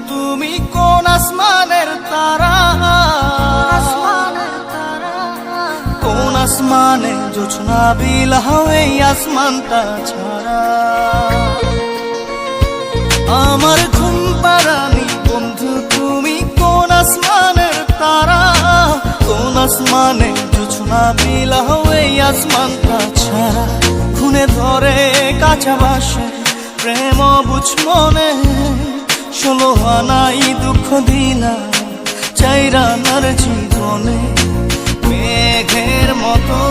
তুমি কোন আসমানের তারা, কোন আসমানে জোছনা বিলাও এই আসমানটা ছাড়া। আমার ঘুম পাড়ানি বন্ধু তুমি কোন আসমানের তারা, কোন আসমানে জোছনা বিলাও এই আসমানটা ছাড়া। খুনে ধরে কাঁচা বাসে প্রেম বুঝ মনে, 16 আনাই দুঃখ দিলা 4 আনার জীবনে। মেঘের মতো